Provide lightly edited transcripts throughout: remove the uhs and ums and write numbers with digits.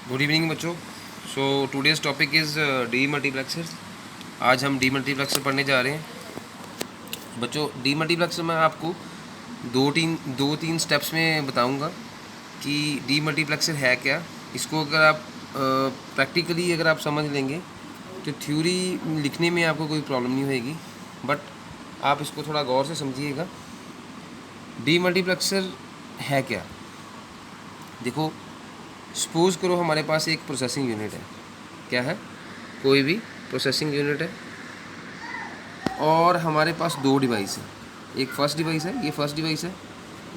Good evening बच्चों। So today's topic is D multiplexer. आज हम डी मल्टीप्लेक्सर पढ़ने जा रहे हैं बच्चों। डी मल्टीप्लेक्सर मैं आपको दो तीन स्टेप्स में बताऊंगा कि डी मल्टीप्लेक्सर है क्या। इसको अगर आप प्रैक्टिकली अगर आप समझ लेंगे तो थ्योरी लिखने में आपको कोई प्रॉब्लम नहीं होएगी, बट आप इसको थोड़ा गौर से समझिएगा। डी मल्टीप्लेक्सर है क्या, देखो। सपोज़ करो हमारे पास एक प्रोसेसिंग यूनिट है। क्या है? कोई भी प्रोसेसिंग यूनिट है और हमारे पास दो डिवाइस है। एक फर्स्ट डिवाइस है, ये फर्स्ट डिवाइस है,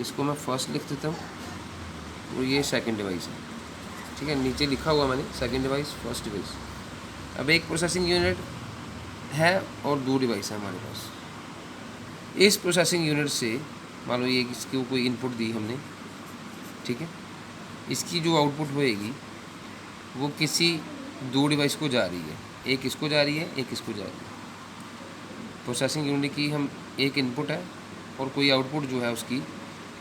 इसको मैं फर्स्ट लिख देता हूँ, और ये सेकंड डिवाइस है। ठीक है, नीचे लिखा हुआ मैंने सेकंड डिवाइस, फर्स्ट डिवाइस। अब एक प्रोसेसिंग यूनिट है और दो डिवाइस है हमारे पास। इस प्रोसेसिंग यूनिट से मान लो ये इसको कोई इनपुट दी हमने, ठीक है, इसकी जो आउटपुट होएगी वो किसी दो डिवाइस को जा रही है। एक इसको जा रही है, एक इसको जा रही है। प्रोसेसिंग यूनिट की हम एक इनपुट है और कोई आउटपुट जो है उसकी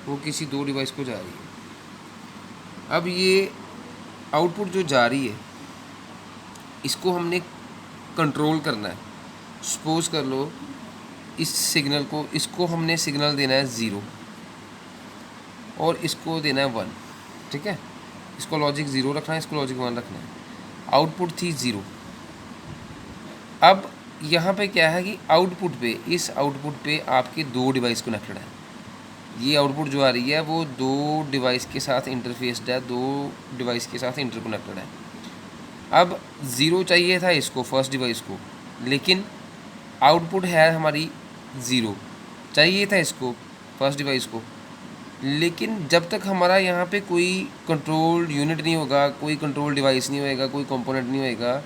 वो किसी दो डिवाइस को जा रही है। अब ये आउटपुट जो जा रही है इसको हमने कंट्रोल करना है। सपोज कर लो इस सिग्नल को, इसको हमने सिग्नल देना है 0 और इसको देना है 1। ठीक है, इसको लॉजिक 0 रखना है, इसको लॉजिक 1 रखना है। आउटपुट थी 0। अब यहाँ पे क्या है कि आउटपुट पे, इस आउटपुट पे आपके दो डिवाइस कनेक्टेड है। ये आउटपुट जो आ रही है वो दो डिवाइस के साथ इंटरफेस्ड है, दो डिवाइस के साथ इंटरकनेक्टेड है। अब 0 चाहिए था इसको, फर्स्ट डिवाइस को, लेकिन आउटपुट है हमारी 0। चाहिए था इसको फर्स्ट डिवाइस को, लेकिन जब तक हमारा यहाँ पे कोई कंट्रोल यूनिट नहीं होगा, कोई कंट्रोल डिवाइस नहीं होएगा, कोई कंपोनेंट नहीं होएगा,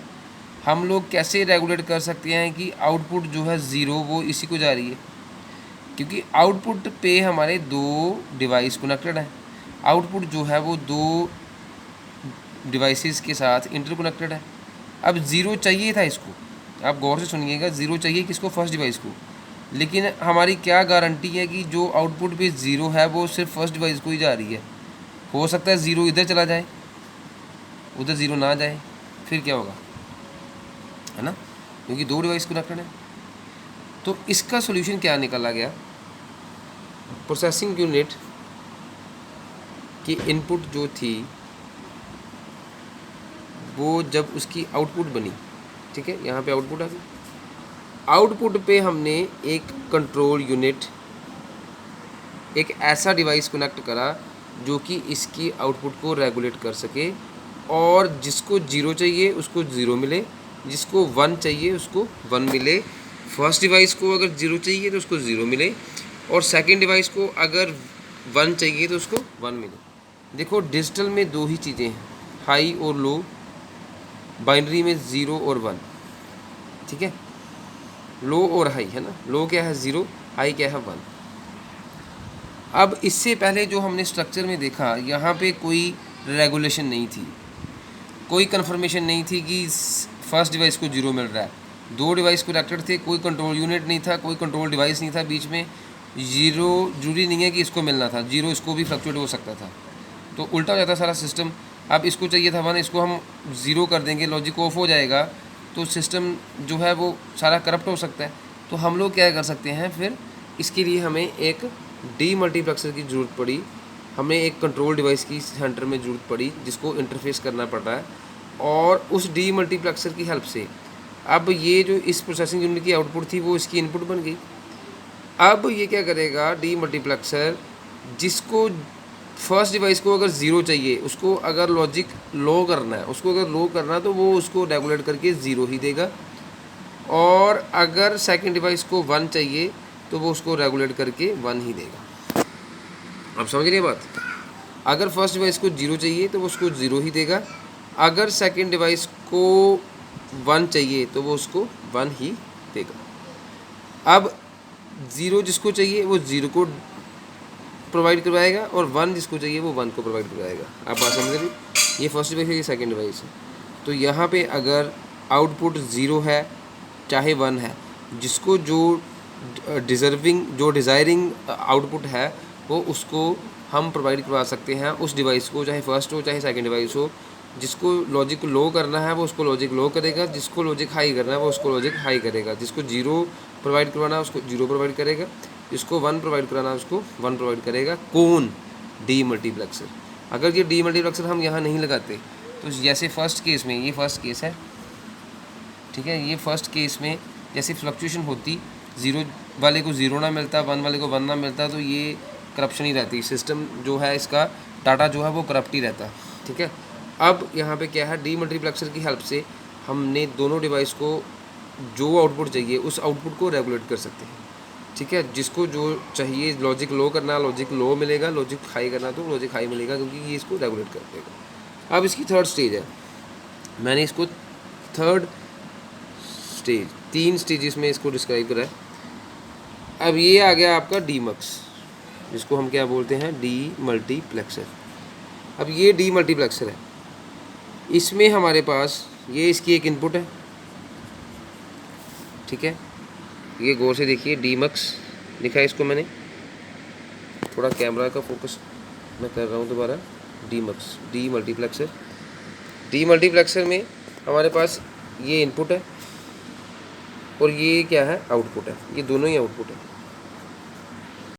हम लोग कैसे रेगुलेट कर सकते हैं कि आउटपुट जो है 0 वो इसी को जा रही है? क्योंकि आउटपुट पे हमारे दो डिवाइस कनेक्टेड है। आउटपुट जो है वो दो डिवाइसेस के साथ इंटरकनेक्टेड है। अब 0 चाहिए था इसको, आप गौर से सुनिएगा, 0 चाहिए किसको? फर्स्ट डिवाइस को। लेकिन हमारी क्या गारंटी है कि जो आउटपुट पे 0 है वो सिर्फ फर्स्ट डिवाइस को ही जा रही है? हो सकता है 0 इधर चला जाए, उधर 0 ना जाए, फिर क्या होगा, है ना, क्योंकि दो डिवाइस कनेक्टेड है। तो इसका सॉल्यूशन क्या निकाला गया? प्रोसेसिंग यूनिट की इनपुट जो थी वो जब उसकी आउटपुट बनी, ठीक है, यहाँ पे आउटपुट आ गई। आउटपुट पे हमने एक कंट्रोल यूनिट, एक ऐसा डिवाइस कनेक्ट करा जो कि इसकी आउटपुट को रेगुलेट कर सके, और जिसको 0 चाहिए उसको 0 मिले, जिसको 1 चाहिए उसको 1 मिले। फर्स्ट डिवाइस को अगर 0 चाहिए तो उसको 0 मिले, और सेकंड डिवाइस को अगर 1 चाहिए तो उसको 1 मिले। देखो, डिजिटल में दो ही चीज़ें हैं, हाई और लो। बाइनरी में 0 और 1, ठीक है, लो और हाई, है ना। लो क्या है? 0, हाई क्या है? 1। अब इससे पहले जो हमने स्ट्रक्चर में देखा, यहाँ पे कोई रेगुलेशन नहीं थी, कोई कन्फर्मेशन नहीं थी कि फर्स्ट डिवाइस को 0 मिल रहा है। दो डिवाइस कनेक्टेड थे, कोई कंट्रोल यूनिट नहीं था, कोई कंट्रोल डिवाइस नहीं था बीच में। 0 जरूरी नहीं है कि इसको मिलना था, 0 इसको भी फ्लक्चुएट हो सकता था, तो उल्टा हो जाता सारा सिस्टम। अब इसको चाहिए था 1, इसको हम 0 कर देंगे, लॉजिक ऑफ हो जाएगा, तो सिस्टम जो है वो सारा करप्ट हो सकता है। तो हम लोग क्या कर सकते हैं फिर? इसके लिए हमें एक डी मल्टीप्लेक्सर की ज़रूरत पड़ी, हमें एक कंट्रोल डिवाइस की सेंटर में ज़रूरत पड़ी जिसको इंटरफेस करना पड़ रहा है, और उस डी मल्टीप्लेक्सर की हेल्प से अब ये जो इस प्रोसेसिंग यूनिट की आउटपुट थी वो इसकी इनपुट बन गई। अब ये क्या करेगा डी मल्टीप्लेक्सर, जिसको फर्स्ट डिवाइस को अगर 0 चाहिए, उसको अगर लॉजिक लो करना है, उसको अगर लो करना है तो वो उसको रेगुलेट करके 0 ही देगा, और अगर सेकंड डिवाइस को 1 चाहिए तो वो उसको रेगुलेट करके 1 ही देगा। आप समझ रहे बात? अगर फर्स्ट डिवाइस को 0 चाहिए तो वो उसको 0 ही देगा, अगर सेकंड डिवाइस को 1 चाहिए तो वो उसको 1 ही देगा। अब 0 जिसको चाहिए वो 0 को प्रोवाइड करवाएगा, और 1 जिसको चाहिए वो 1 को प्रोवाइड करवाएगा। आप बात समझ रहे? ये फर्स्ट डिवाइस है, ये सेकंड डिवाइस है। तो यहाँ पे अगर आउटपुट 0 है चाहे 1 है, जिसको जो डिज़ायरिंग आउटपुट है वो उसको हम प्रोवाइड करवा सकते हैं उस डिवाइस को, चाहे फर्स्ट हो चाहे सेकंड डिवाइस हो, जिसको लॉजिक को लो करना है वो उसको लॉजिक लो करेगा, जिसको लॉजिक हाई करना है वो उसको लॉजिक हाई करेगा, जिसको जीरो प्रोवाइड करवाना है उसको जीरो प्रोवाइड करेगा, जिसको वन प्रोवाइड कराना है उसको वन प्रोवाइड करेगा। कौन? D multiplexer. अगर ये डी मल्टीप्लेक्सर हम यहाँ नहीं लगाते तो जैसे फर्स्ट केस में, ये फर्स्ट केस है, ठीक है, ये फर्स्ट केस में जैसे फ्लक्चुएशन होती, ज़ीरो वाले को ज़ीरो ना मिलता, वन वाले को वन ना मिलता, तो ये करप्शन ही रहती, सिस्टम जो है इसका डाटा जो है वो करप्ट ही रहता, ठीक है। अब यहाँ पे क्या है, डी मल्टीप्लेक्सर की हेल्प से हमने दोनों डिवाइस को जो आउटपुट चाहिए उस आउटपुट को रेगुलेट कर सकते हैं, ठीक है। जिसको जो चाहिए लॉजिक लो करना लॉजिक लो मिलेगा, लॉजिक हाई करना तो लॉजिक हाई मिलेगा, क्योंकि ये इसको रेगुलेट कर देगा। अब इसकी थर्ड स्टेज है, मैंने इसको थर्ड स्टेज, 3 स्टेजेस में इसको डिस्क्राइब करा है। अब ये आ गया आपका डीमक्स, जिसको हम क्या बोलते हैं, डी मल्टीप्लेक्सर। अब ये डी मल्टीप्लेक्सर है, इसमें हमारे पास ये इसकी एक इनपुट है, ठीक है। ये गौर से देखिए, डीमक्स लिखा है इसको मैंने, थोड़ा कैमरा का फोकस मैं कर रहा हूँ दोबारा। Demux, D multiplexer. D multiplexer में हमारे पास ये इनपुट है और ये क्या है, आउटपुट है, ये दोनों ही आउटपुट है।